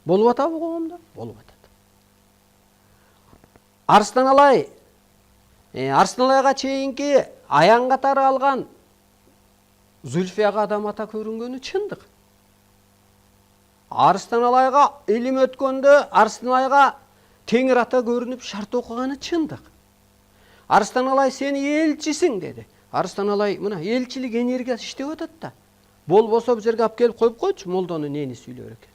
Болуп атабы коомдо? Болуп атат. Арыстан Алай, Арыстан Алайга чейинки аян катары алган Зүлфияга адам ата көрүнгөнү чындык. Арыстан Алайга илим өткөндө Арыстан Алайга Теңир ата көрүнүп шарт окуганы чындык. Арыстан Алай сен элчисиң деди. Арыстан Алай мына элчилик энергиясы иштеп атат да. Болбосо бул жерге алып келип коюп койчу, молдону нени сүйлөр экен.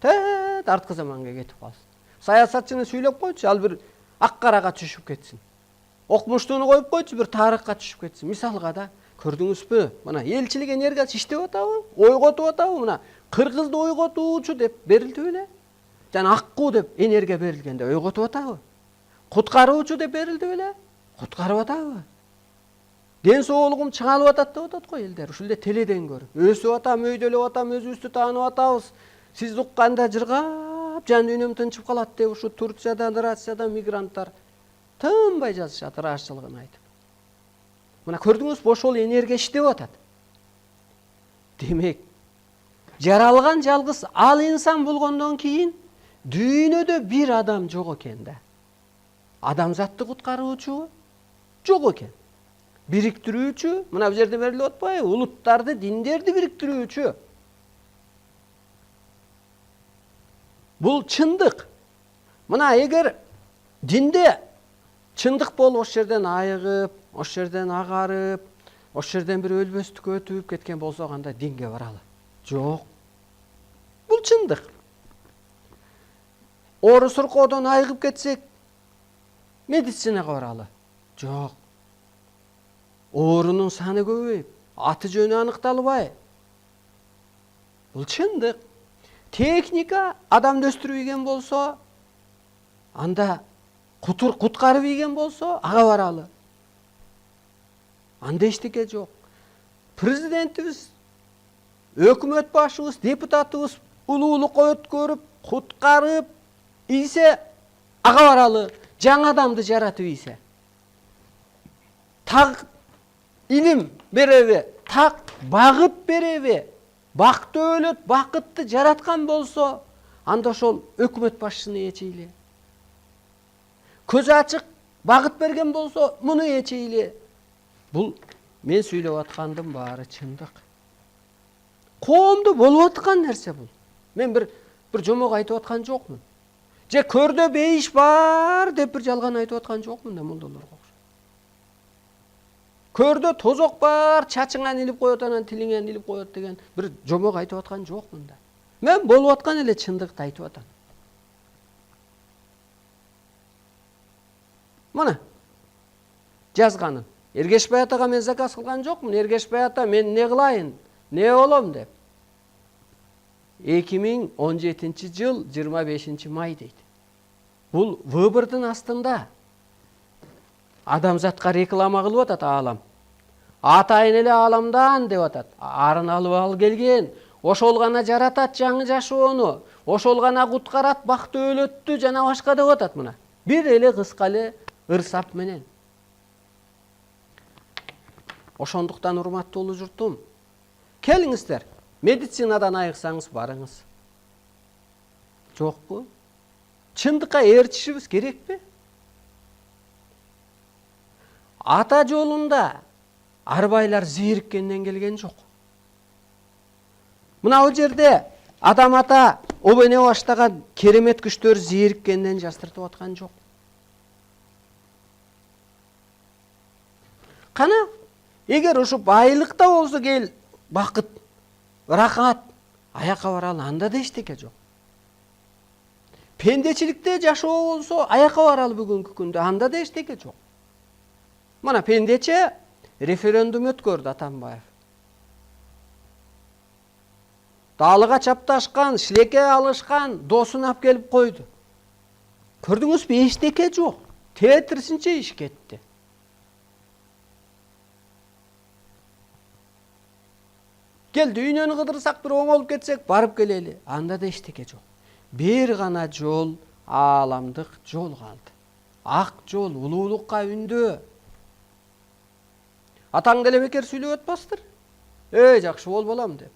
Тет арткы заманга кетип калсын. Саясатчыны сүйлөп койчу, ал бир ак карага түшүп кетсин. Окумуштууну коюп койчу, бир тарыхка түшүп кетсин. Мисалга да көрдүңүзбү? Мына элчилик энергиясы иштеп атабы? Ойготуп атабы? Мына кыргызды ойготуучу деп берилди беле? Жана аккуу деп энергия берилгенде ойготуп атабы? Куткаруучу деп берилди беле? Куткарып атабы? Ден соолугум чыңалып атат деп атат го элдер. Ушул эле теледен көрүп, өсүп атам, өйдөлөп атам, өзүбүздү таанып атабыз. Сиз укканда жыргап, жан дүйнөм тынчып калат деп ушу Турциядан, Россиядан мигранттар тынбай жазышат ыраазычылыгын айтып. Мына көрдүңүз, ошол энергия иштеп атат. Демек, жаралган жалгыз ал инсан болгондон кийин дүйнөдө бир адам жок экен да. Адамзатты куткаруучу жок экен. Бириктирүүчү, мына бул жерде берилип атпайбы? Улуттарды, диндерди бириктирүүчү. Бул чындык. Мына эгер динде чындык болуп ошол жерден айыгып, ошол жерден агарып, ошол жерден бир өлбөстүккө өтүп кеткен болсо кандай динге баралы? Жок. Бул чындык. Оору суркоодон айыгып кетсек, медицинага баралы? Жок. Оорунун саны көбөйүп, аты жөнү аныкталбай. Бул чындык. Техника адамды өстүрүп ийген болсо, анда куткарып ийген болсо, ага баралы. Анда эчтеке жок. Президентибиз, өкмөт башыбыз, депутатыбыз улуулукка өткөрүп, куткарып ийсе, ага баралы. Жаңы адамды жаратып ийсе. Так илим береби, так багыт береби, бакты өлөт, бакытты жараткан болсо, анда ошол өкмөт башчыны ээчейли. Көзү ачык багыт берген болсо, муну ээчейли. Бул мен сүйлөп аткандын баары чындык. Коомдо болуп аткан нерсе бул. Мен бир жомок айтып аткан жокмун. Же көрдө бейиш бар деп бир жалган айтып аткан жокмун да молдолорго. Көрдө тозок бар, чачыңан илип коет, анан тилиңен илип коет деген бир жомок айтып аткан жокмун да. Мен болуп аткан эле чындыкты айтып атам. Мына жазганын. Эргешбай атага мен заказ кылган жокмун. Эргешбай ата мен не кылайын, не болом деп. 2017 жыл 25 май дейт. Бул выбордун астында адамзатка реклама кылып атат аалам. Атайын эле ааламдан деп атат. Арын алып ал келген. Ошол гана жаратат жаңы жашоону. Ошол гана куткарат бакты өлөттү жана башка деп атат мына. Бир эле кыска эле ырсап менен. Ошондуктан урматтуу журтум, келиңиздер. Медицинадан айыксаңыз барыңыз. Жокпу? Чындыкка ээрчишибиз керекпи? Ата жолунда арбайлар зээриккенден келген жок. Мына бул жерде адам ата обене баштаган керемет күчтөр зээриккенден жастыртып аткан жок. Кана, эгер ушу байлыкта болсо кел бакыт, рахат, аякка баралы, анда да эчтеке жок. Пендечиликте жашоо болсо аякка баралы бүгүнкү күндө, анда да эчтеке жок. Мына пендече референдум өткөрдү Атамбаев. Далыга чапташкан, шилеке алышкан досун алып келип койду. Көрдүңүзбү, эчтеке жок. Тетрисинче иш кетти. Кел дүйнөнү кыдырсак, бир оңолуп кетсек, барып келели. Анда да эчтеке жок. Бир гана жол, ааламдык жол калды. Ак жол, улуулукка үндөө. Атаң деле бекер сүйлөп атпастыр. Жакшы бол балам деп.